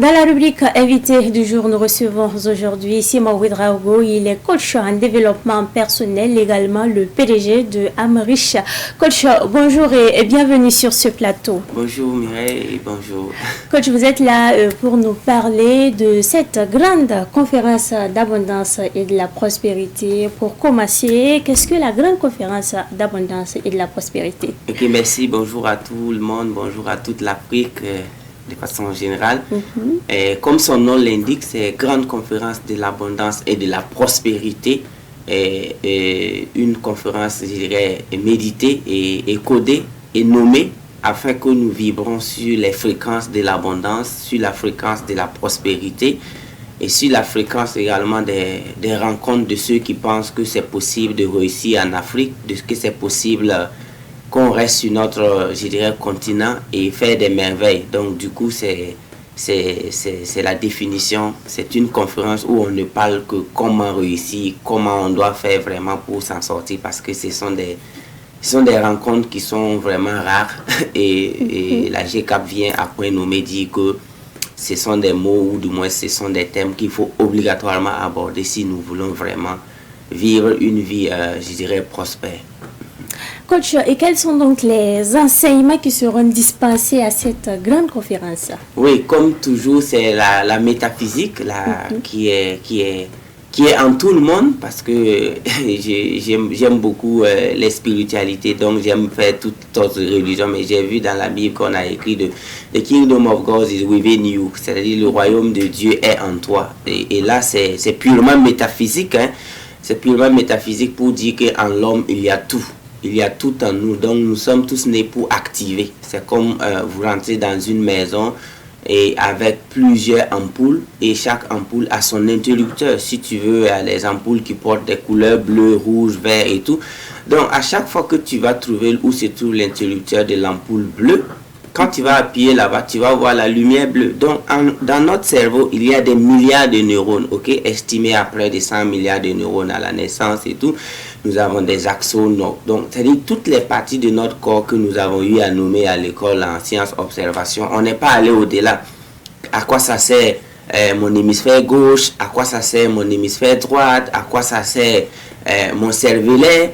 Dans la rubrique invité du jour, nous recevons aujourd'hui Simon Ouedraogo. Il est coach en développement personnel, également le PDG de Amerish. Coach, bonjour et bienvenue sur ce plateau. Bonjour Mireille et bonjour. Coach, vous êtes là pour nous parler de cette grande conférence d'abondance et de la prospérité. Pour commencer, qu'est-ce que la grande conférence d'abondance et de la prospérité? Ok, merci. Bonjour à tout le monde, bonjour à toute l'Afrique. De façon générale. Et comme son nom l'indique, c'est Grande Conférence de l'Abondance et de la Prospérité. Et une conférence, je dirais, méditée et codée et nommée afin que nous vibrons sur les fréquences de l'abondance, sur la fréquence de la prospérité et sur la fréquence également des rencontres de ceux qui pensent que c'est possible de réussir en Afrique, de ce que c'est possible qu'on reste sur notre, je dirais, continent et faire des merveilles. Donc, du coup, c'est la définition. C'est une conférence où on ne parle que comment réussir, comment on doit faire vraiment pour s'en sortir, parce que ce sont des rencontres qui sont vraiment rares. Et la GCAP vient après nous dire que ce sont des mots, ou du moins ce sont des thèmes qu'il faut obligatoirement aborder si nous voulons vraiment vivre une vie, je dirais, prospère. Coach, et quels sont donc les enseignements qui seront dispensés à cette grande conférence? Oui, comme toujours, c'est la métaphysique qui est en tout le monde, parce que j'aime beaucoup les spiritualités, donc j'aime faire toutes sortes de religions, mais j'ai vu dans la Bible qu'on a écrit The Kingdom of God is within you, c'est-à-dire le royaume de Dieu est en toi. Et là, c'est purement métaphysique, hein? C'est purement métaphysique pour dire qu'en l'homme, il y a tout. Il y a tout en nous, donc nous sommes tous nés pour activer. C'est comme vous rentrez dans une maison et avec plusieurs ampoules et chaque ampoule a son interrupteur. Si tu veux, les ampoules qui portent des couleurs bleu, rouge, vert et tout. Donc à chaque fois que tu vas trouver où se trouve l'interrupteur de l'ampoule bleue, quand tu vas appuyer là-bas, tu vas voir la lumière bleue. Donc, dans notre cerveau, il y a des milliards de neurones, ok, estimés à près de 100 milliards de neurones à la naissance et tout. Nous avons des axones. Donc, c'est-à-dire toutes les parties de notre corps que nous avons eu à nommer à l'école en sciences observation. On n'est pas allé au-delà. À quoi ça sert mon hémisphère gauche? À quoi ça sert mon hémisphère droite? À quoi ça sert mon cervelet?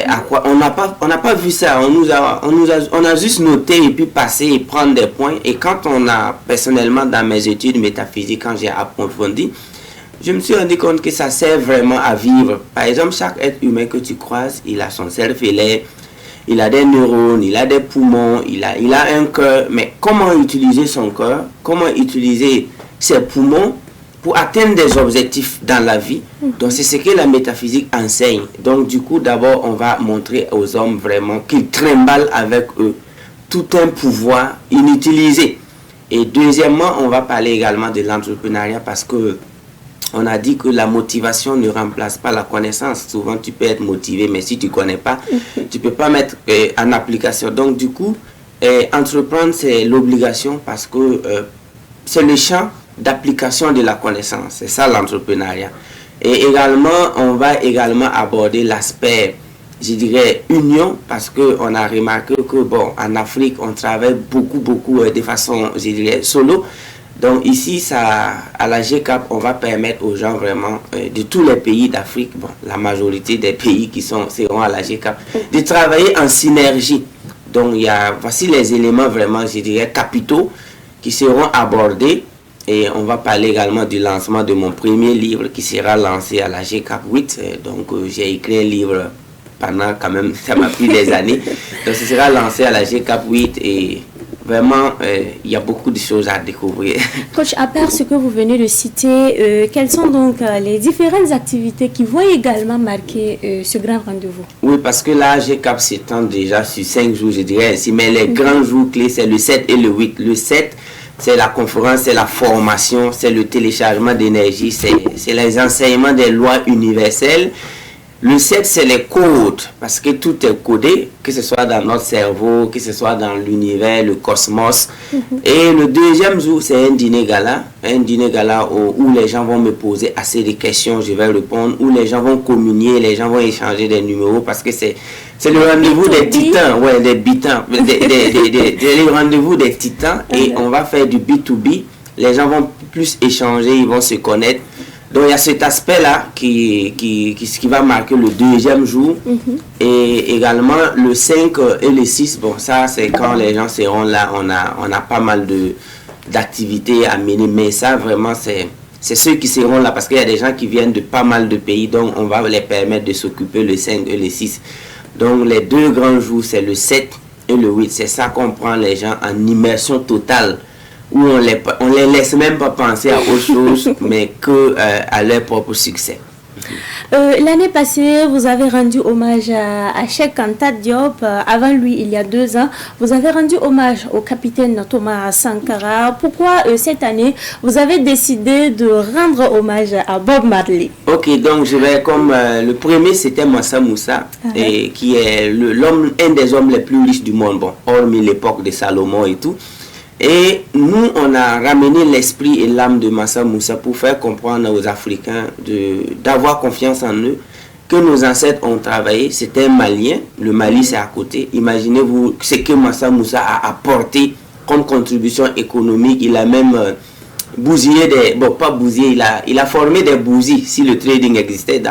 À quoi on n'a pas vu ça. On a juste noté et puis passé et prendre des points. Et quand on a personnellement dans mes études métaphysiques, quand j'ai approfondi, je me suis rendu compte que ça sert vraiment à vivre. Par exemple, chaque être humain que tu croises, il a son cervelet, il a des neurones, il a des poumons, il a un cœur. Mais comment utiliser son cœur? Comment utiliser ses poumons pour atteindre des objectifs dans la vie? Donc c'est ce que la métaphysique enseigne. Donc du coup, d'abord, on va montrer aux hommes vraiment qu'ils trimballent avec eux tout un pouvoir inutilisé. Et deuxièmement, on va parler également de l'entrepreneuriat, parce que on a dit que la motivation ne remplace pas la connaissance. Souvent, tu peux être motivé, mais si tu ne connais pas, tu ne peux pas mettre en application. Donc du coup, entreprendre, c'est l'obligation, parce que c'est le champ d'application de la connaissance. C'est ça l'entrepreneuriat. Et également, on va également aborder l'aspect, je dirais, union, parce qu'on a remarqué que, bon, en Afrique, on travaille beaucoup de façon, je dirais, solo. Donc ici, à la GCAP, on va permettre aux gens vraiment de tous les pays d'Afrique, bon, la majorité des pays qui seront à la GCAP, de travailler en synergie. Donc voici les éléments vraiment, je dirais, capitaux qui seront abordés. Et on va parler également du lancement de mon premier livre qui sera lancé à la GCAP 8. Donc j'ai écrit un livre pendant quand même, ça m'a pris des années. Donc ce sera lancé à la GCAP 8 et vraiment il y a beaucoup de choses à découvrir. Coach, à part ce que vous venez de citer, quelles sont donc les différentes activités qui vont également marquer ce grand rendez-vous? Oui, parce que là, GCAP s'étend déjà sur 5 jours, je dirais ainsi, mais les grands jours clés, c'est le 7 et le 8. Le 7, c'est la conférence, c'est la formation, c'est le téléchargement d'énergie, c'est les enseignements des lois universelles. Le 7, c'est les codes, parce que tout est codé, que ce soit dans notre cerveau, que ce soit dans l'univers, le cosmos. Et le deuxième jour, c'est un dîner gala où les gens vont me poser assez de questions, je vais répondre, où les gens vont communier, les gens vont échanger des numéros, parce que c'est le rendez-vous des titans, le rendez-vous des titans, et on va faire du B2B les gens vont plus échanger, ils vont se connaître. Donc il y a cet aspect-là qui va marquer le deuxième jour. Et également le 5 et le 6, bon ça c'est quand les gens seront là, on a pas mal d'activités à mener. Mais ça vraiment c'est ceux qui seront là parce qu'il y a des gens qui viennent de pas mal de pays. Donc on va les permettre de s'occuper le 5 et le 6. Donc les deux grands jours c'est le 7 et le 8. C'est ça qu'on prend les gens en immersion totale, où on les laisse même pas penser à autre chose, mais que à leur propre succès. L'année passée, vous avez rendu hommage à Cheikh Anta Diop. Avant lui, il y a 2 ans, vous avez rendu hommage au capitaine Thomas Sankara. Pourquoi cette année, vous avez décidé de rendre hommage à Bob Marley? Ok, donc je vais comme le premier, c'était Mansa Moussa, et qui est un des hommes les plus riches du monde, bon, hormis l'époque de Salomon et tout. Et nous, on a ramené l'esprit et l'âme de Mansa Moussa pour faire comprendre aux Africains d'avoir confiance en eux, que nos ancêtres ont travaillé. C'était un Malien, le Mali c'est à côté. Imaginez-vous ce que Mansa Moussa a apporté comme contribution économique. Il a même bousillé pas bousillé, il a formé des bousies si le trading existait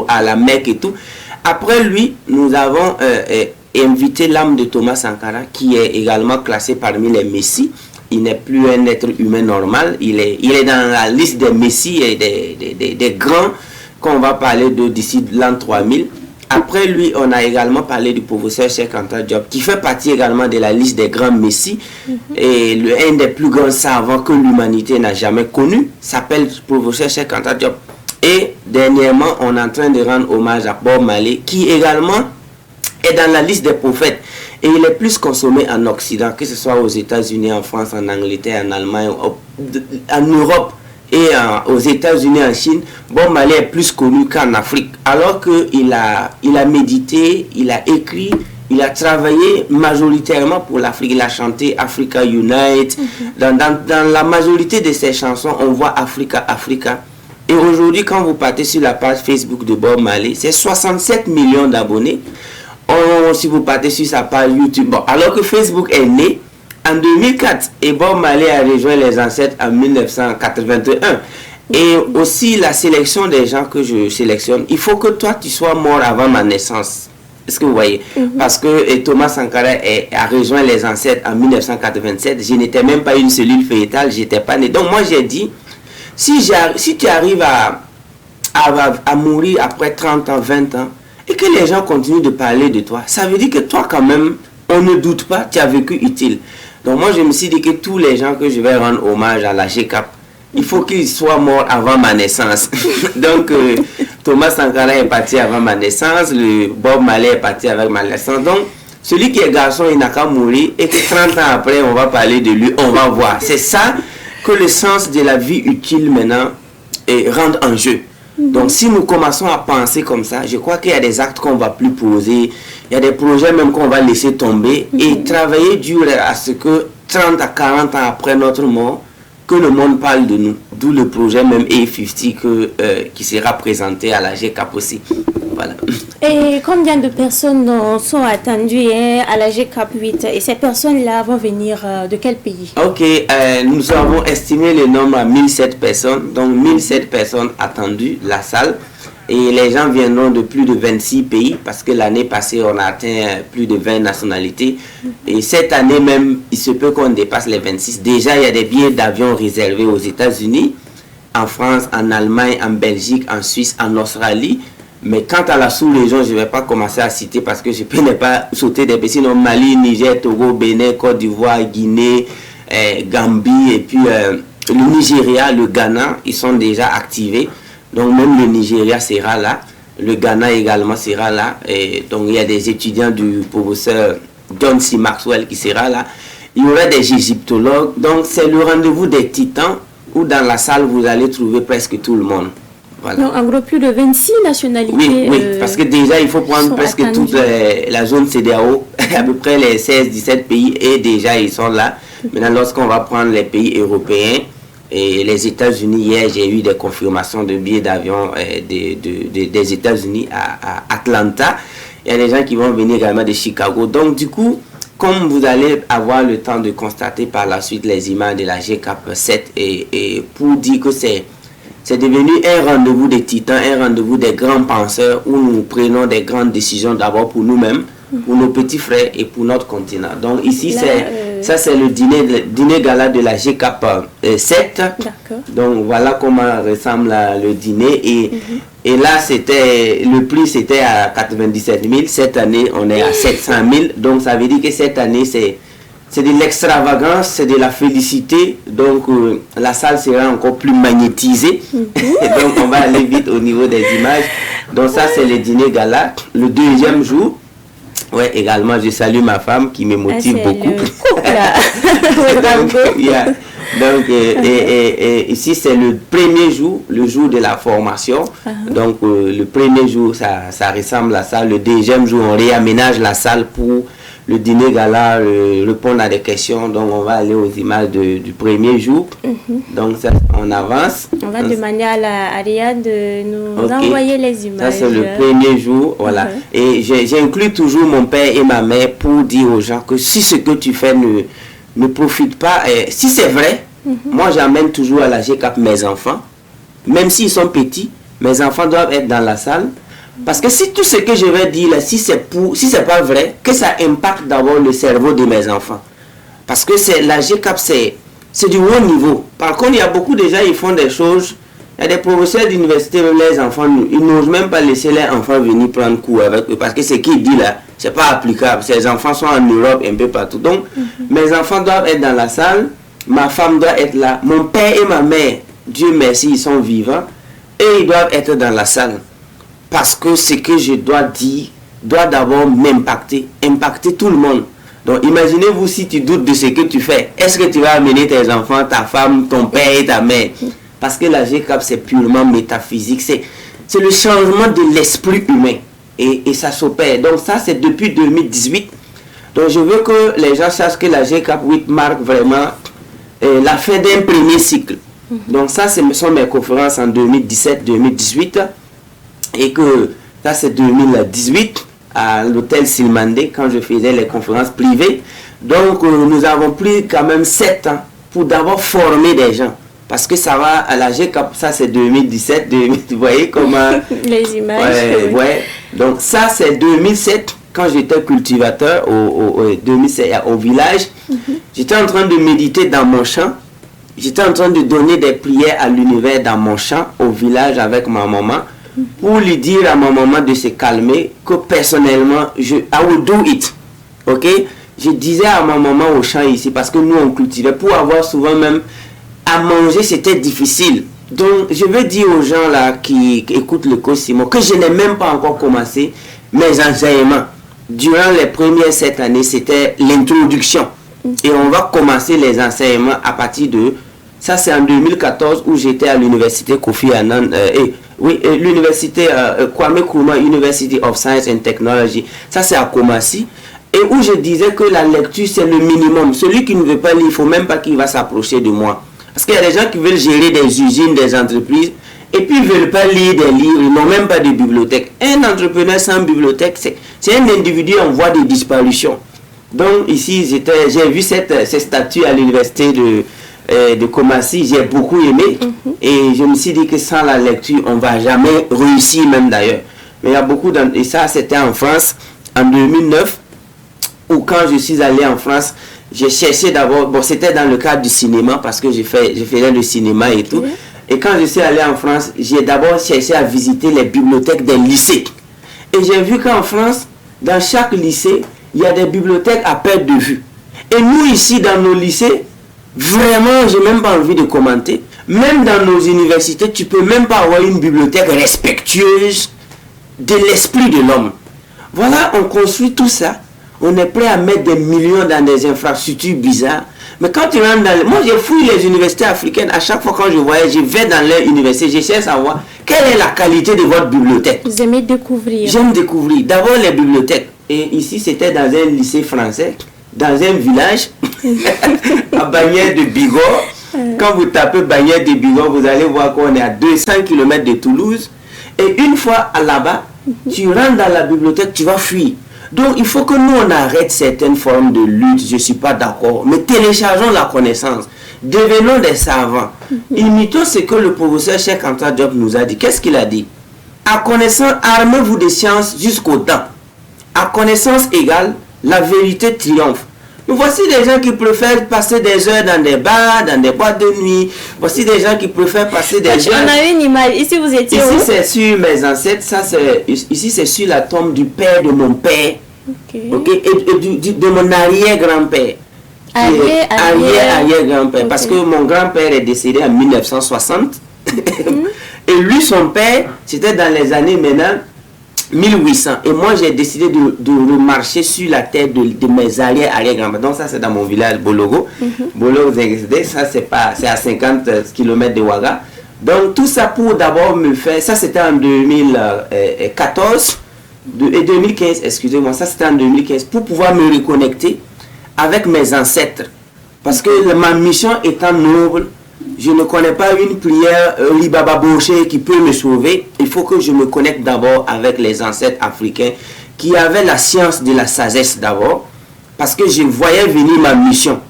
à la Mecque et tout. Après lui, nous avons invité l'âme de Thomas Sankara, qui est également classé parmi les messies. Il n'est plus un être humain normal. Il est dans la liste des messies et des grands qu'on va parler d'ici l'an 3000. Après lui, on a également parlé du professeur Cheikh Anta Diop, qui fait partie également de la liste des grands messies. Et un des plus grands savants que l'humanité n'a jamais connu s'appelle professeur Cheikh Anta Diop. Et dernièrement, on est en train de rendre hommage à Bob Marley, qui également est dans la liste des prophètes. Et il est plus consommé en Occident, que ce soit aux États-Unis, en France, en Angleterre, en Allemagne, en Europe et aux États-Unis, en Chine. Bob Marley est plus connu qu'en Afrique. Alors qu'il a médité, il a écrit, il a travaillé majoritairement pour l'Afrique. Il a chanté Africa Unite. Dans la majorité de ses chansons, on voit Africa, Africa. Et aujourd'hui, quand vous partez sur la page Facebook de Bob Marley, c'est 67 millions d'abonnés. Si vous partez sur sa page YouTube, bon, alors que Facebook est né en 2004 et Bob Marley a rejoint les ancêtres en 1981. Et aussi la sélection des gens que je sélectionne, il faut que toi tu sois mort avant ma naissance. Est-ce que vous voyez? Parce que Thomas Sankara a rejoint les ancêtres en 1987. Je n'étais même pas une cellule fétale, j'étais pas né. Donc moi j'ai dit, si tu arrives à mourir après 30 ans, 20 ans, et que les gens continuent de parler de toi, ça veut dire que toi quand même, on ne doute pas, tu as vécu utile. Donc moi je me suis dit que tous les gens que je vais rendre hommage à la GCAP, il faut qu'ils soient morts avant ma naissance. Donc Thomas Sankara est parti avant ma naissance, le Bob Marley est parti avec ma naissance. Donc celui qui est garçon, il n'a qu'à mourir, et que 30 ans après, on va parler de lui, on va voir. C'est ça que le sens de la vie utile maintenant rentre en jeu. Donc si nous commençons à penser comme ça, je crois qu'il y a des actes qu'on ne va plus poser, il y a des projets même qu'on va laisser tomber et travailler dur à ce que 30 à 40 ans après notre mort, que le monde parle de nous. D'où le projet même A50 qui sera présenté à la GCAP aussi. Voilà. Et combien de personnes sont attendues à la GCAP 8? Et ces personnes-là vont venir de quel pays? Ok, nous avons estimé le nombre à 1007 personnes. Donc 1007 personnes attendues, la salle. Et les gens viendront de plus de 26 pays parce que l'année passée, on a atteint plus de 20 nationalités. Et cette année même, il se peut qu'on dépasse les 26. Déjà, il y a des billets d'avion réservés aux États-Unis, en France, en Allemagne, en Belgique, en Suisse, en Australie. Mais quant à la sous-région, je ne vais pas commencer à citer parce que je ne peux pas sauter des pays. Sinon, Mali, Niger, Togo, Bénin, Côte d'Ivoire, Guinée, Gambie et puis le Nigeria, le Ghana, ils sont déjà activés. Donc même le Nigeria sera là, le Ghana également sera là. Et donc il y a des étudiants du professeur John C. Maxwell qui sera là. Il y aura des égyptologues. Donc c'est le rendez-vous des titans où dans la salle vous allez trouver presque tout le monde. Voilà. Donc en gros plus de 26 nationalités. Oui, parce que déjà il faut prendre presque toute la zone CEDEAO, à peu près les 16-17 pays et déjà ils sont là. Maintenant lorsqu'on va prendre les pays européens, et les États-Unis, hier, j'ai eu des confirmations de billets d'avion des États-Unis à Atlanta. Il y a des gens qui vont venir également de Chicago. Donc, du coup, comme vous allez avoir le temps de constater par la suite les images de la GCAP 7 et pour dire que c'est devenu un rendez-vous des titans, un rendez-vous des grands penseurs où nous prenons des grandes décisions d'abord pour nous-mêmes, pour nos petits frères et pour notre continent. Donc ici, ça c'est le dîner gala de la GCAP 7. Donc voilà comment ressemble le dîner. Et là, le prix c'était à 97 000. Cette année, on est à 700 000. Donc ça veut dire que cette année, c'est de l'extravagance, c'est de la félicité. Donc la salle sera encore plus magnétisée. Et donc on va aller vite au niveau des images. Donc ça, c'est le dîner gala. Le deuxième jour, ouais, également, je salue ma femme qui me motive beaucoup. Donc, et ici, c'est le premier jour, le jour de la formation. Donc, le premier jour, ça ressemble à ça. Le deuxième jour, on réaménage la salle pour le dîner gala, répondre à des questions. Donc, on va aller aux images du premier jour. Donc, ça, on avance. On va demander à Ariane de nous envoyer les images. Ça, c'est le premier jour. Voilà. Et j'inclus toujours mon père et ma mère pour dire aux gens que si ce que tu fais ne profite pas, si c'est vrai, moi, j'amène toujours à la GCAP mes enfants. Même s'ils sont petits, mes enfants doivent être dans la salle. Parce que si tout ce que je vais dire là, si c'est pas vrai, que ça impacte d'abord le cerveau de mes enfants. Parce que la GCAP, c'est du haut niveau. Par contre, il y a beaucoup de gens qui font des choses. Il y a des professeurs d'université, les enfants, ils n'osent même pas laisser les enfants venir prendre cours avec eux. Parce que ce qu'ils disent là, c'est pas applicable. Ces enfants sont en Europe, un peu partout. Donc, mes enfants doivent être dans la salle. Ma femme doit être là. Mon père et ma mère, Dieu merci, ils sont vivants. Et ils doivent être dans la salle. Parce que ce que je dois dire doit d'abord impacter tout le monde. Donc imaginez-vous si tu doutes de ce que tu fais. Est-ce que tu vas amener tes enfants, ta femme, ton père et ta mère? Parce que la GCAP, c'est purement métaphysique. C'est le changement de l'esprit humain. Et ça s'opère. Donc ça, c'est depuis 2018. Donc je veux que les gens sachent que la GCAP 8 marque vraiment la fin d'un premier cycle. Donc ça, ce sont mes conférences en 2017-2018. Et que ça, c'est 2018 à l'hôtel Silmandé, quand je faisais les conférences privées. Donc nous avons pris quand même 7 ans pour d'abord former des gens. Parce que ça va à la GCAP, ça c'est 2017, vous voyez comment... Les images. Ouais. Donc ça c'est 2007, quand j'étais cultivateur au village. J'étais en train de méditer dans mon champ. J'étais en train de donner des prières à l'univers dans mon champ, au village avec ma maman, pour lui dire à ma maman de se calmer, que personnellement, I will do it. Ok? Je disais à ma maman au champ ici, parce que nous on cultivait, pour avoir souvent même à manger, c'était difficile. Donc, je veux dire aux gens là qui écoutent le coach Simon que je n'ai même pas encore commencé mes enseignements. Durant les premières 7 années, c'était l'introduction. Et on va commencer les enseignements à partir de... Ça, c'est en 2014 où j'étais à l'université Kofi Annan. L'université Kwame Nkrumah University of Science and Technology. Ça, c'est à Kumasi. Et où je disais que la lecture, c'est le minimum. Celui qui ne veut pas lire, il ne faut même pas qu'il va s'approcher de moi. Parce qu'il y a des gens qui veulent gérer des usines, des entreprises, et puis ils ne veulent pas lire des livres, ils n'ont même pas de bibliothèque. Un entrepreneur sans bibliothèque, c'est un individu en voie de disparition. Donc ici, j'ai vu ces statues à l'université de Kumasi, j'ai beaucoup aimé. Et je me suis dit que sans la lecture, on ne va jamais réussir même d'ailleurs. Mais il y a beaucoup et ça, c'était en France, en 2009, où quand je suis allé en France, j'ai cherché d'abord, c'était dans le cadre du cinéma, parce que je faisais le cinéma et tout. Et quand je suis allé en France, j'ai d'abord cherché à visiter les bibliothèques des lycées. Et j'ai vu qu'en France, dans chaque lycée, il y a des bibliothèques à perte de vue. Et nous ici, dans nos lycées, vraiment, je n'ai même pas envie de commenter. Même dans nos universités, tu ne peux même pas avoir une bibliothèque respectueuse de l'esprit de l'homme. Voilà, on construit tout ça. On est prêt à mettre des millions dans des infrastructures bizarres. Mais quand tu rentres dans... Moi, je fouille les universités africaines. À chaque fois quand je voyage, je vais dans leur université. Je cherche à savoir quelle est la qualité de votre bibliothèque. Vous aimez découvrir. J'aime découvrir. D'abord, les bibliothèques. Et ici, c'était dans un lycée français, dans un village, à Bagnères de Bigorre. Quand vous tapez Bagnères de Bigorre, vous allez voir qu'on est à 200 km de Toulouse. Et une fois là-bas, tu rentres dans la bibliothèque, tu vas fuir. Donc, il faut que nous, on arrête certaines formes de lutte. Je ne suis pas d'accord. Mais téléchargeons la connaissance. Devenons des savants. Imitons ce que le professeur Cheikh Anta Diop nous a dit. Qu'est-ce qu'il a dit? À connaissance, armez-vous de science jusqu'au temps. À connaissance égale, la vérité triomphe. Nous voici des gens qui préfèrent passer des heures dans des bars, dans des boîtes de nuit. Voici des gens qui préfèrent passer des heures... On a une image. Ici, vous étiez où? Ici, c'est sur mes ancêtres. Ici, c'est sur la tombe du père de mon père. Okay. Et de mon arrière-grand-père. Arrière-grand-père. Okay. Parce que mon grand-père est décédé en 1960. Et lui, son père, c'était dans les années maintenant 1800. Et moi, j'ai décidé de remarcher sur la terre de mes arrière-grands-pères. Donc ça, c'est dans mon village, Bologo. Bologo, ça, c'est à 50 km de Ouaga. Donc tout ça pour d'abord me faire... Ça, c'était en 2014 et 2015, excusez-moi. Ça, c'était en 2015 pour pouvoir me reconnecter avec mes ancêtres. Parce que ma mission étant noble, je ne connais pas une prière Libaba Boucher qui peut me sauver. Il faut que je me connecte d'abord avec les ancêtres africains qui avaient la science de la sagesse d'abord. Parce que je voyais venir ma mission.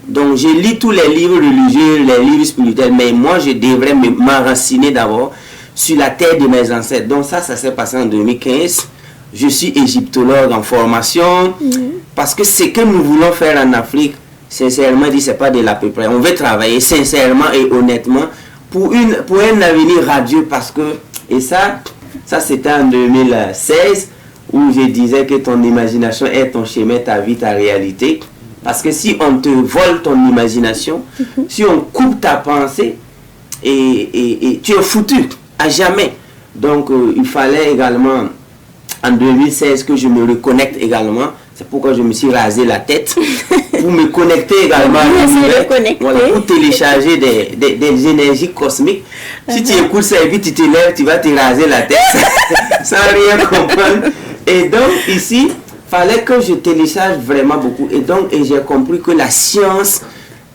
Donc je lis tous les livres religieux, les livres spirituels. Mais moi je devrais m'enraciner d'abord sur la terre de mes ancêtres. Donc ça s'est passé en 2015. Je suis égyptologue en formation. Parce que ce que nous voulons faire en Afrique, sincèrement dit, c'est pas de l'à peu près. On veut travailler sincèrement et honnêtement pour un avenir radieux parce que, et ça c'était en 2016 où je disais que ton imagination est ton chemin, ta vie, ta réalité. Parce que si on te vole ton imagination, si on coupe ta pensée, et tu es foutu à jamais. Donc il fallait également en 2016 que je me reconnecte également. C'est pourquoi je me suis rasé la tête pour me connecter également à l'univers, voilà, pour télécharger des énergies cosmiques. Si tu écoutes ça et puis tu te lèves, tu vas te raser la tête sans rien comprendre. Et donc ici, il fallait que je télécharge vraiment beaucoup. Et donc j'ai compris que la science,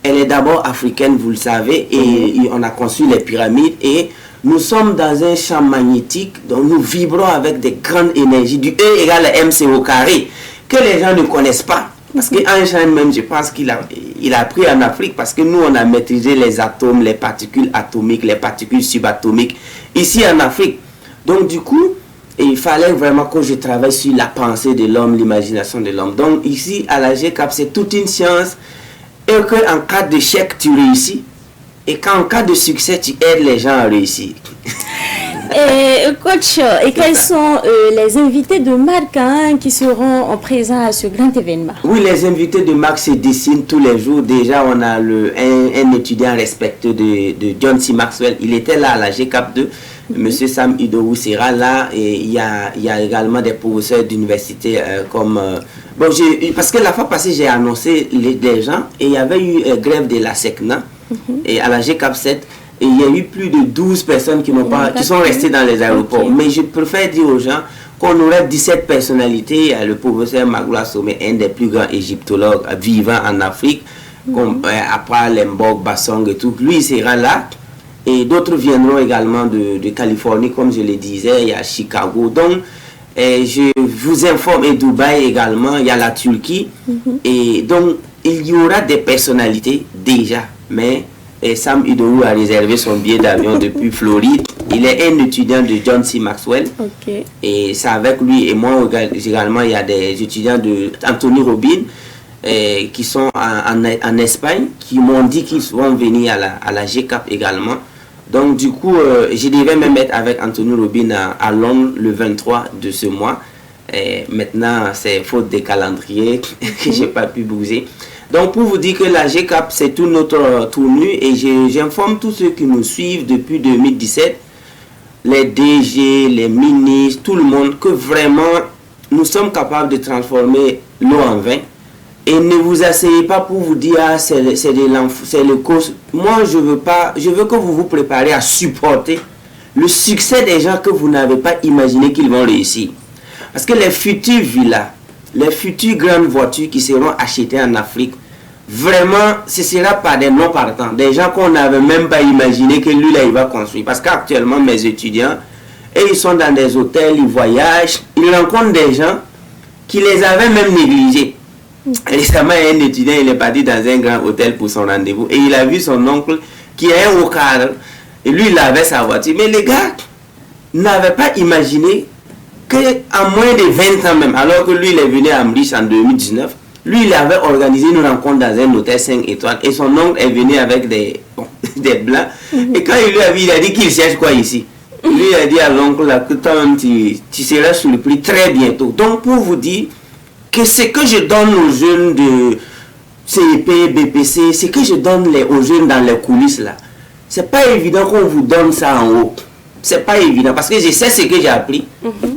elle est d'abord africaine, vous le savez, et on a conçu les pyramides et nous sommes dans un champ magnétique, donc nous vibrons avec des grandes énergies, du E égale à MC au carré, que les gens ne connaissent pas. Parce qu'Einstein même, je pense qu'il a appris en Afrique, parce que nous, on a maîtrisé les atomes, les particules atomiques, les particules subatomiques, ici en Afrique. Donc du coup, il fallait vraiment que je travaille sur la pensée de l'homme, l'imagination de l'homme. Donc ici, à la GCAP, c'est toute une science, et qu'en cas d'échec, tu réussis. Et qu'en cas de succès, tu aides les gens à réussir. Coach, et quels sont les invités de marque qui seront présents à ce grand événement? Oui, les invités de marque se dessinent tous les jours. Déjà, on a un étudiant respecté de John C. Maxwell. Il était là à la GCAP 2. Monsieur Sam Idowu sera là. Et il y a également des professeurs d'université comme... parce que la fois passée, j'ai annoncé les gens et il y avait eu grève de la SECNA. Et à la GCAP 7, et il y a eu plus de 12 personnes qui sont restées dans les aéroports. Mais je préfère dire aux gens qu'on aurait 17 personnalités. Le professeur Magloire Sommet, un des plus grands égyptologues vivants en Afrique, après Lembok, Bassong et tout, lui il sera là. Et d'autres viendront également de Californie, comme je le disais, il y a Chicago. Donc, je vous informe, et Dubaï également, il y a la Turquie. Et donc, il y aura des personnalités déjà. Mais Sam Idowu a réservé son billet d'avion depuis Floride. Il est un étudiant de John C. Maxwell. Et c'est avec lui et moi également, il y a des étudiants de Anthony Robbins qui sont en Espagne, qui m'ont dit qu'ils vont venir à la GCAP également. Donc du coup, je devais me mettre avec Anthony Robbins à Londres le 23 de ce mois. Maintenant, c'est faute de calendrier que je n'ai pas pu bouger. Donc pour vous dire que la GCAP, c'est tout notre tournure et j'informe tous ceux qui nous suivent depuis 2017, les DG, les ministres, tout le monde, que vraiment nous sommes capables de transformer l'eau en vin. Et ne vous asseyez pas pour vous dire ah, c'est le cause. Moi je veux que vous vous préparez à supporter le succès des gens que vous n'avez pas imaginé qu'ils vont réussir. Parce que les futures villas, les futures grandes voitures qui seront achetées en Afrique, vraiment, ce sera pas des non-partants, des gens qu'on n'avait même pas imaginé que lui là il va construire. Parce qu'actuellement mes étudiants, et ils sont dans des hôtels, ils voyagent, ils rencontrent des gens qui les avait même négligés. Récemment, un étudiant, il est parti dans un grand hôtel pour son rendez-vous et il a vu son oncle qui est un haut cadre et lui, il avait sa voiture. Mais les gars n'avaient pas imaginé qu'en moins de 20 ans même, alors que lui, il est venu à Amrish en 2019, lui, il avait organisé une rencontre dans un hôtel 5 étoiles et son oncle est venu avec des blancs. Et quand il lui a vu, il a dit qu'il cherche quoi ici. Lui, il a dit à l'oncle que toi-même, tu seras surpris très bientôt. Donc, pour vous dire que ce que je donne aux jeunes de CEP, BPC, ce que je donne aux jeunes dans les coulisses là, c'est pas évident qu'on vous donne ça en haut. C'est pas évident parce que je sais ce que j'ai appris,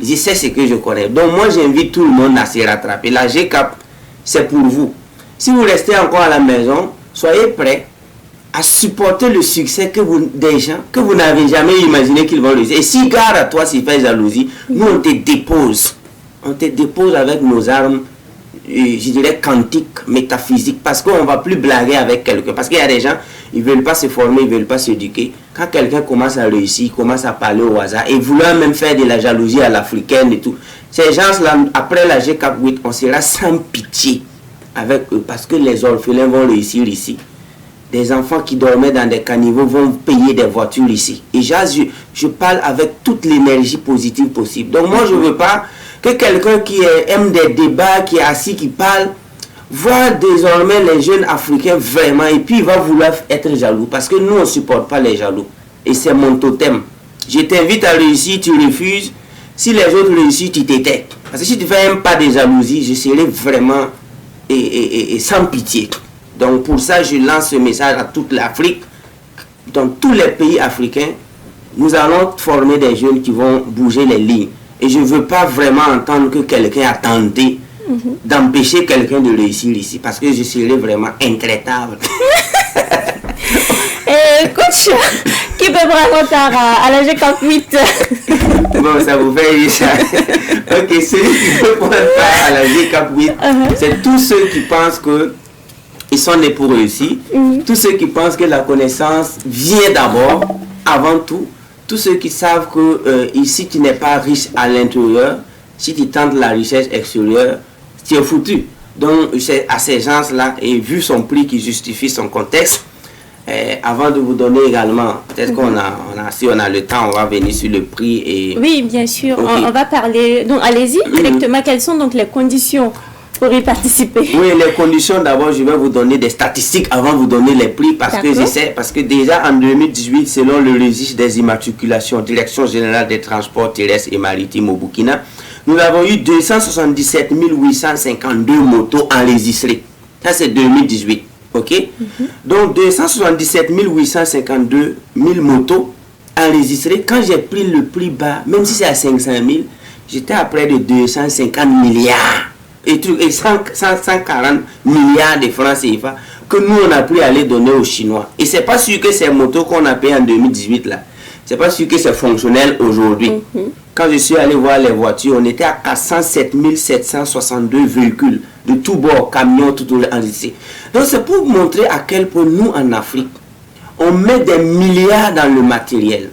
je sais ce que je connais. Donc moi j'invite tout le monde à se rattraper. La GCAP, c'est pour vous. Si vous restez encore à la maison, soyez prêts à supporter le succès des gens que vous n'avez jamais imaginé qu'ils vont réussir. Et si gare à toi s'il fait jalousie, nous on te dépose. On te dépose avec nos armes, je dirais quantiques, métaphysiques, parce qu'on ne va plus blaguer avec quelqu'un. Parce qu'il y a des gens, ils ne veulent pas se former, ils ne veulent pas s'éduquer. Quand quelqu'un commence à réussir, commence à parler au hasard et vouloir même faire de la jalousie à l'africaine et tout, ces gens-là, après la GCAP 8, on sera sans pitié avec eux parce que les orphelins vont réussir ici. Des enfants qui dormaient dans des caniveaux vont payer des voitures ici. Et je parle avec toute l'énergie positive possible. Donc moi, je ne veux pas que quelqu'un qui aime des débats, qui est assis, qui parle, voit désormais les jeunes Africains vraiment, et puis il va vouloir être jaloux. Parce que nous, on ne supporte pas les jaloux. Et c'est mon totem. Je t'invite à réussir, tu refuses. Si les autres réussissent, tu t'étais. Parce que si tu fais un pas de jalousie, je serai vraiment et sans pitié. Donc pour ça, je lance ce message à toute l'Afrique. Dans tous les pays africains, nous allons former des jeunes qui vont bouger les lignes. Et je ne veux pas vraiment entendre que quelqu'un a tenté d'empêcher quelqu'un de réussir ici. Parce que je serai vraiment intraitable. Coach, qui peut prendre à la GCAP 8? Bon, ça vous fait rire ça. Ok, celui qui peut prendre part à la GCAP 8, c'est tous ceux qui pensent que ils sont nés pour réussir. Tous ceux qui pensent que la connaissance vient d'abord, avant tout. Tous ceux qui savent que si tu n'es pas riche à l'intérieur, si tu tentes la richesse extérieure, tu es foutu. Donc, c'est à ces gens-là, et vu son prix qui justifie son contexte, avant de vous donner également, peut-être si on a le temps, on va venir sur le prix. Et... Oui, bien sûr, okay. on va parler. Donc, allez-y directement. Quelles sont donc les conditions pour y participer? Oui, les conditions, d'abord, je vais vous donner des statistiques avant de vous donner les prix parce que je sais, parce que déjà en 2018, selon le registre des immatriculations, Direction générale des transports terrestres et maritimes au Burkina, nous avons eu 277 852 motos enregistrées. Ça, c'est 2018. Ok? Donc, 277 852 000 motos enregistrées. Quand j'ai pris le prix bas, même si c'est à 500 000, j'étais à près de 250 milliards. Et 140 milliards de francs CFA que nous on a pu aller donner aux Chinois. Et c'est pas sûr que ces motos qu'on a payées en 2018 là, c'est pas sûr que c'est fonctionnel aujourd'hui. Quand je suis allé voir les voitures, on était à 407 762 véhicules de tous bords, camions, tout enregistrés. Donc c'est pour montrer à quel point nous en Afrique, on met des milliards dans le matériel.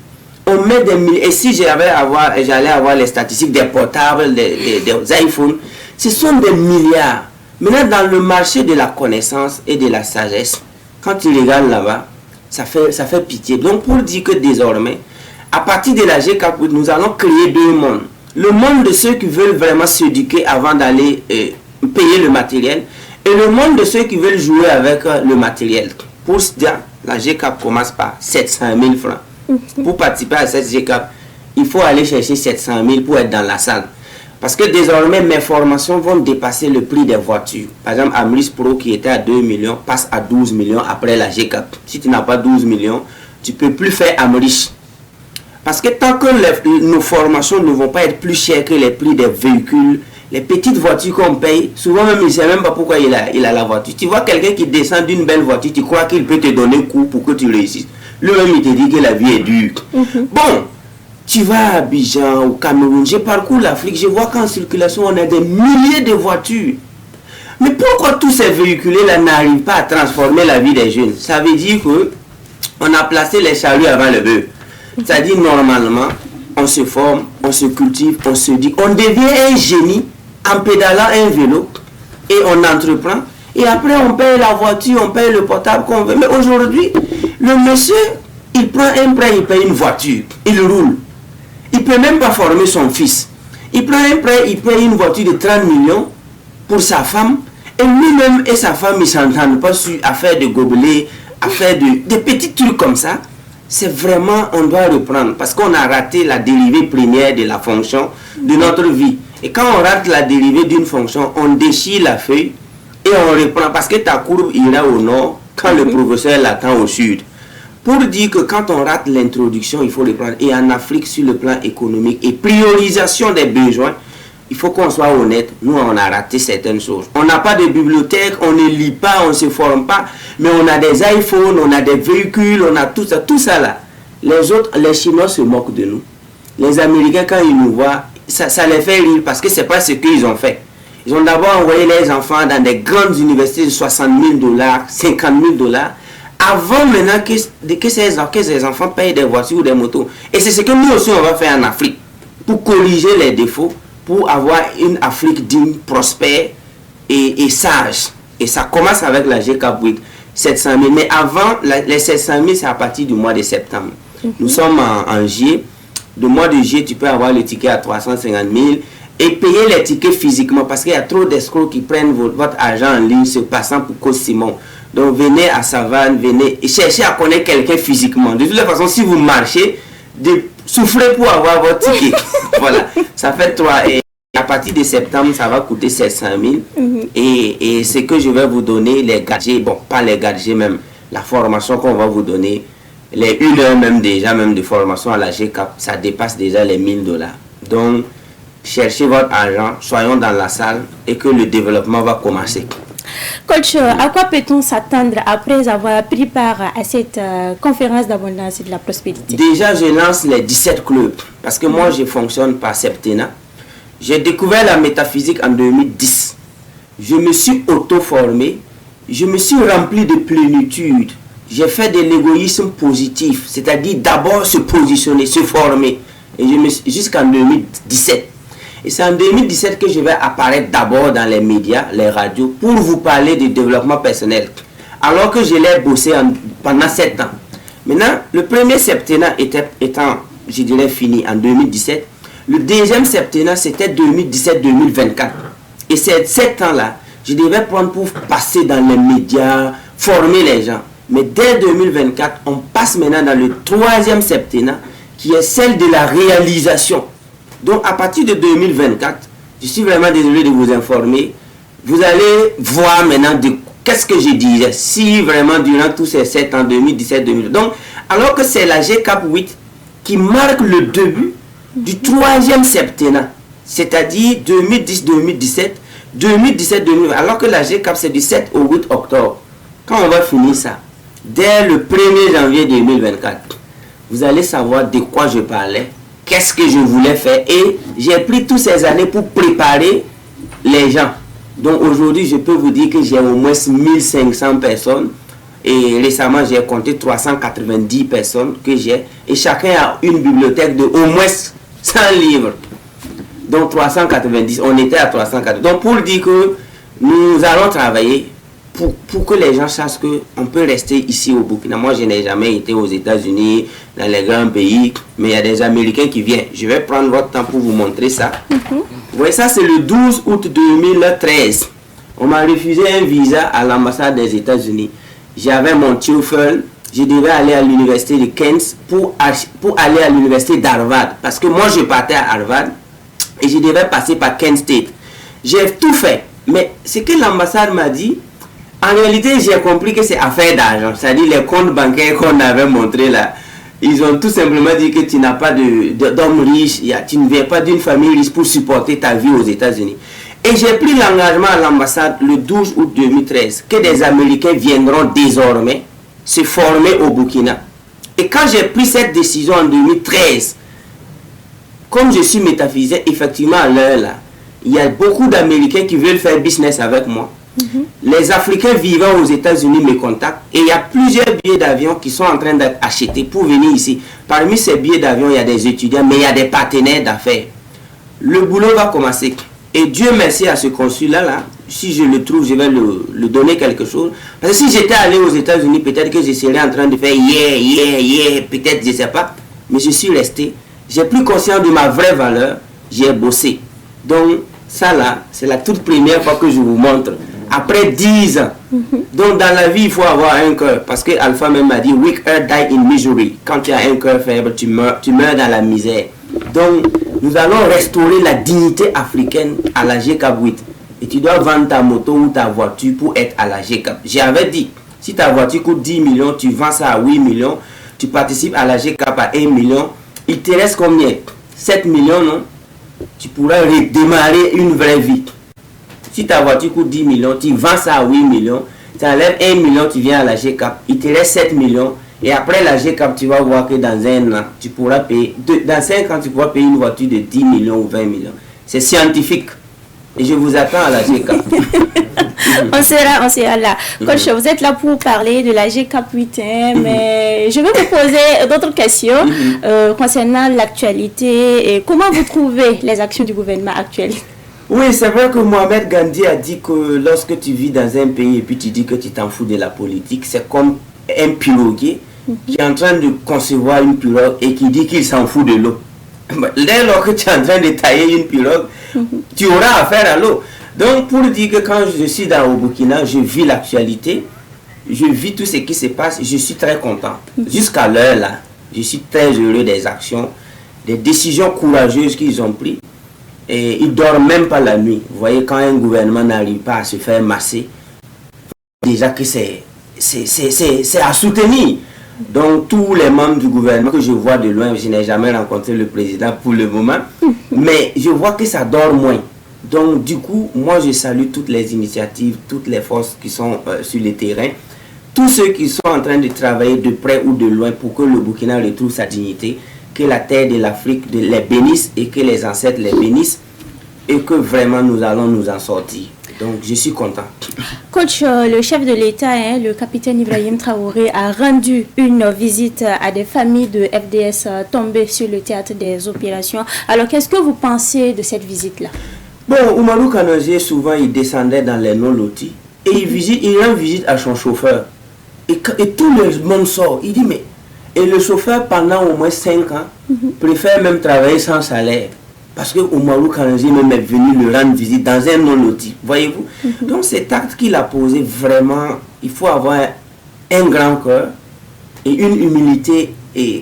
On met des milliards. Et si j'allais avoir les statistiques des portables, des iPhones, ce sont des milliards. Maintenant, dans le marché de la connaissance et de la sagesse, quand tu regardes là-bas, ça fait pitié. Donc, pour dire que désormais, à partir de la GCAP, nous allons créer deux mondes. Le monde de ceux qui veulent vraiment s'éduquer avant d'aller payer le matériel et le monde de ceux qui veulent jouer avec le matériel. Pour ce dire, la GCAP commence par 700 000 francs. Pour participer à cette GCAP, il faut aller chercher 700 000 pour être dans la salle. Parce que désormais, mes formations vont dépasser le prix des voitures. Par exemple, Amrish Pro qui était à 2 millions passe à 12 millions après la GCAP. Si tu n'as pas 12 millions, tu ne peux plus faire Amrish. Parce que tant que nos formations ne vont pas être plus chères que les prix des véhicules, les petites voitures qu'on paye, souvent même il ne sait même pas pourquoi il a la voiture. Tu vois quelqu'un qui descend d'une belle voiture, tu crois qu'il peut te donner coup pour que tu réussisses. Lui-même, il te dit que la vie est dure. Bon. Tu vas à Abidjan, au Cameroun, je parcours l'Afrique, je vois qu'en circulation, on a des milliers de voitures. Mais pourquoi tous ces véhicules-là n'arrivent pas à transformer la vie des jeunes? Ça veut dire qu'on a placé les charrues avant le bœuf. C'est-à-dire, normalement, on se forme, on se cultive, on se dit, on devient un génie en pédalant un vélo et on entreprend. Et après, on paye la voiture, on paye le portable qu'on veut. Mais aujourd'hui, le monsieur, il prend un prêt, il paye une voiture, il roule. Il ne peut même pas former son fils. Il prend un prêt, il paye une voiture de 30 millions pour sa femme. Et lui-même et sa femme, ils ne s'entendent pas sur affaire de gobelets, affaire des petits trucs comme ça. C'est vraiment, on doit reprendre. Parce qu'on a raté la dérivée première de la fonction de notre vie. Et quand on rate la dérivée d'une fonction, on déchire la feuille et on reprend. Parce que ta courbe ira au nord quand le professeur l'attend au sud. Pour dire que quand on rate l'introduction, il faut reprendre. Et en Afrique, sur le plan économique et priorisation des besoins, il faut qu'on soit honnête. Nous, on a raté certaines choses. On n'a pas de bibliothèque, on ne lit pas, on ne se forme pas. Mais on a des iPhones, on a des véhicules, on a tout ça. Tout ça là. Les autres, les Chinois se moquent de nous. Les Américains, quand ils nous voient, ça les fait rire parce que ce n'est pas ce qu'ils ont fait. Ils ont d'abord envoyé les enfants dans des grandes universités de 60 000 $, 50 000 $, avant maintenant que ces enfants payent des voitures ou des motos. Et c'est ce que nous aussi on va faire en Afrique, pour corriger les défauts, pour avoir une Afrique digne, prospère et sage. Et ça commence avec la GCAP 8, 700 000. Mais avant, les 700 000, c'est à partir du mois de septembre. Nous sommes en juillet. Le mois de juillet, tu peux avoir le ticket à 350 000 et payer les tickets physiquement parce qu'il y a trop d'escrocs qui prennent votre argent en ligne se passant pour Cause Simon. Donc venez à Savane, venez et cherchez à connaître quelqu'un physiquement. De toute façon, si vous marchez, souffrez pour avoir votre ticket. Voilà, ça fait 3. Et à partir de septembre, ça va coûter 700 000. Et ce que je vais vous donner, les gadgets, bon, pas les gadgets même, la formation qu'on va vous donner, les 1 heure même déjà, même de formation à la GCAP, ça dépasse déjà les 1 000 $. Donc, cherchez votre argent, soyons dans la salle et que le développement va commencer. Coach, à quoi peut-on s'attendre après avoir pris part à cette conférence d'abondance et de la prospérité? Déjà, je lance les 17 clubs parce que moi, je fonctionne par septennat. J'ai découvert la métaphysique en 2010. Je me suis auto-formé. Je me suis rempli de plénitude. J'ai fait de l'égoïsme positif, c'est-à-dire d'abord se positionner, se former. Et jusqu'en 2017. Et c'est en 2017 que je vais apparaître d'abord dans les médias, les radios, pour vous parler de développement personnel. Alors que je l'ai bossé pendant 7 ans. Maintenant, le premier septennat étant, je dirais, fini en 2017. Le deuxième septennat, c'était 2017-2024. Et ces 7 ans-là, je devais prendre pour passer dans les médias, former les gens. Mais dès 2024, on passe maintenant dans le troisième septennat, qui est celle de la réalisation. Donc, à partir de 2024, je suis vraiment désolé de vous informer, vous allez voir maintenant de qu'est-ce que je disais, si vraiment durant tous ces 7 ans, 2017-2020. Donc, alors que c'est la GCAP 8 qui marque le début du troisième septennat, c'est-à-dire 2010-2017, 2017-2020, alors que la GCAP c'est du 7 au 8 octobre. Quand on va finir ça, dès le 1er janvier 2024, vous allez savoir de quoi je parlais, qu'est-ce que je voulais faire, et j'ai pris toutes ces années pour préparer les gens. Donc aujourd'hui, je peux vous dire que j'ai au moins 1500 personnes, et récemment j'ai compté 390 personnes que j'ai, et chacun a une bibliothèque de au moins 100 livres. Donc 390, on était à 390. Donc pour dire que nous allons travailler pour que les gens sachent qu'on peut rester ici au Burkina. Moi, je n'ai jamais été aux États-Unis, dans les grands pays, mais il y a des Américains qui viennent. Je vais prendre votre temps pour vous montrer ça. Vous voyez, ça c'est le 12 août 2013. On m'a refusé un visa à l'ambassade des États-Unis. J'avais mon TOEFL, je devais aller à l'université de Kent pour aller à l'université d'Harvard. Parce que moi, je partais à Harvard et je devais passer par Kent State. J'ai tout fait. Mais ce que l'ambassade m'a dit, en réalité, j'ai compris que c'est affaire d'argent. C'est-à-dire les comptes bancaires qu'on avait montrés là. Ils ont tout simplement dit que tu n'as pas d'homme riche, tu ne viens pas d'une famille riche pour supporter ta vie aux États-Unis. Et j'ai pris l'engagement à l'ambassade le 12 août 2013 que des Américains viendront désormais se former au Burkina. Et quand j'ai pris cette décision en 2013, comme je suis métaphysicien, effectivement à l'heure là, il y a beaucoup d'Américains qui veulent faire business avec moi. Les Africains vivant aux États-Unis me contactent et il y a plusieurs billets d'avion qui sont en train d'être achetés pour venir ici. Parmi ces billets d'avion, il y a des étudiants, mais il y a des partenaires d'affaires. Le boulot va commencer. Et Dieu merci à ce consulat-là, si je le trouve, je vais le donner quelque chose. Parce que si j'étais allé aux États-Unis, peut-être que je serais en train de faire peut-être, je ne sais pas. Mais je suis resté. J'ai pris conscience de ma vraie valeur. J'ai bossé. Donc, ça là, c'est la toute première fois que je vous montre. Après 10 ans. Donc, dans la vie, il faut avoir un cœur. Parce que Alpha même m'a dit, weak heart die in misery. Quand tu as un cœur faible, tu meurs dans la misère. Donc, nous allons restaurer la dignité africaine à la GCAP 8. Et tu dois vendre ta moto ou ta voiture pour être à la GCAP. J'avais dit, si ta voiture coûte 10 millions, tu vends ça à 8 millions, tu participes à la GCAP à 1 million, il te reste combien? 7 millions, non? Tu pourras redémarrer une vraie vie. Si ta voiture coûte 10 millions, tu vends ça à 8 millions, tu enlèves 1 million, tu viens à la GCAP, il te reste 7 millions. Et après la GCAP, tu vas voir que dans un an, tu pourras payer, dans 5 ans, tu pourras payer une voiture de 10 millions ou 20 millions. C'est scientifique. Et je vous attends à la GCAP. On sera là. Coach, vous êtes là pour parler de la GCAP 8, mais je vais vous poser d'autres questions concernant l'actualité. Et comment vous trouvez les actions du gouvernement actuel? Oui, c'est vrai que Mohamed Gandhi a dit que lorsque tu vis dans un pays et puis tu dis que tu t'en fous de la politique, c'est comme un piroguier qui est en train de concevoir une pirogue et qui dit qu'il s'en fout de l'eau. Dès lors que tu es en train de tailler une pirogue, tu auras affaire à l'eau. Donc pour dire que quand je suis au Burkina, je vis l'actualité, je vis tout ce qui se passe, je suis très content. Jusqu'à l'heure là, je suis très heureux des actions, des décisions courageuses qu'ils ont prises. Et ils ne dorment même pas la nuit. Vous voyez, quand un gouvernement n'arrive pas à se faire masser, déjà que c'est à soutenir. Donc tous les membres du gouvernement que je vois de loin, je n'ai jamais rencontré le président pour le moment, mais je vois que ça dort moins. Donc du coup, moi je salue toutes les initiatives, toutes les forces qui sont sur le terrain, tous ceux qui sont en train de travailler de près ou de loin pour que le Burkina retrouve sa dignité, que la terre de l'Afrique les bénisse et que les ancêtres les bénissent et que vraiment nous allons nous en sortir. Donc je suis content. Coach, le chef de l'État, le capitaine Ibrahim Traoré, a rendu une visite à des familles de FDS tombées sur le théâtre des opérations. Alors qu'est-ce que vous pensez de cette visite-là? Bon, Oumarou Kanojé, souvent il descendait dans les non-lotis et il rend visite à son chauffeur. Et tout le monde sort. Il dit mais... Et le chauffeur pendant au moins 5 ans préfère même travailler sans salaire. Parce que Oumarou Kanojé même est venu le rendre visite dans un non-loti. Voyez-vous? Donc cet acte qu'il a posé, vraiment, il faut avoir un grand cœur et une humilité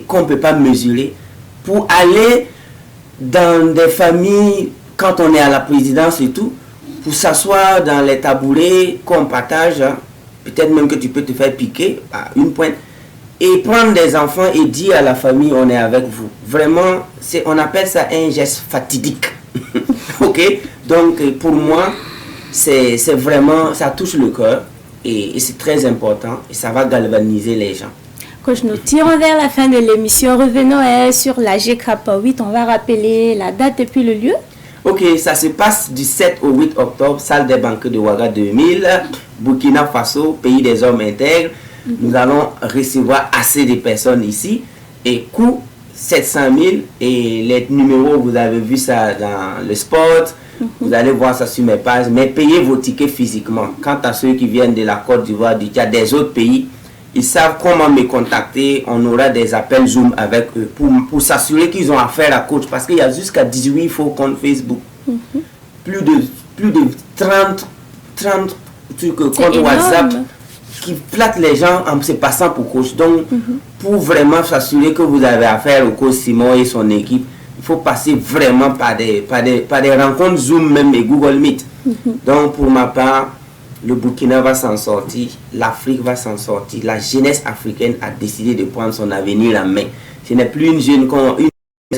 qu'on ne peut pas mesurer pour aller dans des familles, quand on est à la présidence et tout, pour s'asseoir dans les tabourets qu'on partage, hein, peut-être même que tu peux te faire piquer à une pointe, et prendre des enfants et dire à la famille, on est avec vous. Vraiment, on appelle ça un geste fatidique. Ok? Donc, pour moi, c'est vraiment, ça touche le cœur et c'est très important et ça va galvaniser les gens. Coach, nous tirons vers la fin de l'émission. Revenons sur la GCAP 8. On va rappeler la date et puis le lieu. Ok, ça se passe du 7 au 8 octobre, salle des banquets de Ouaga 2000, Burkina Faso, pays des hommes intègres. Nous allons recevoir assez de personnes ici et coût 700 000 et les numéros, vous avez vu ça dans le sport, vous allez voir ça sur mes pages, mais payez vos tickets physiquement. Quant à ceux qui viennent de la Côte d'Ivoire, du Tchad, des autres pays, ils savent comment me contacter, on aura des appels Zoom avec eux pour s'assurer qu'ils ont affaire à coach parce qu'il y a jusqu'à 18 faux comptes Facebook. Plus de 30 comptes WhatsApp qui flattent les gens en se passant pour coach. Donc, pour vraiment s'assurer que vous avez affaire au coach Simon et son équipe, il faut passer vraiment par des rencontres Zoom même et Google Meet. Donc, pour ma part, le Burkina va s'en sortir, l'Afrique va s'en sortir, la jeunesse africaine a décidé de prendre son avenir en main. Ce n'est plus une jeunesse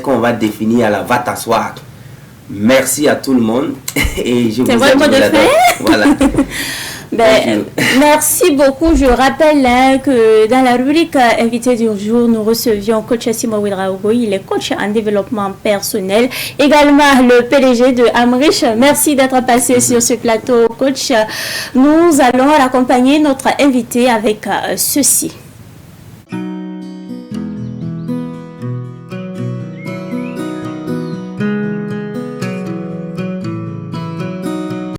qu'on va définir à la va t'asseoir. Merci à tout le monde et je vous aime. Voilà. Merci beaucoup. Je rappelle que dans la rubrique invité du jour, nous recevions coach Simon Ouedraogo. Il est coach en développement personnel. Également le PDG de Amrish. Merci d'être passé sur ce plateau, coach. Nous allons accompagner notre invité avec ceci.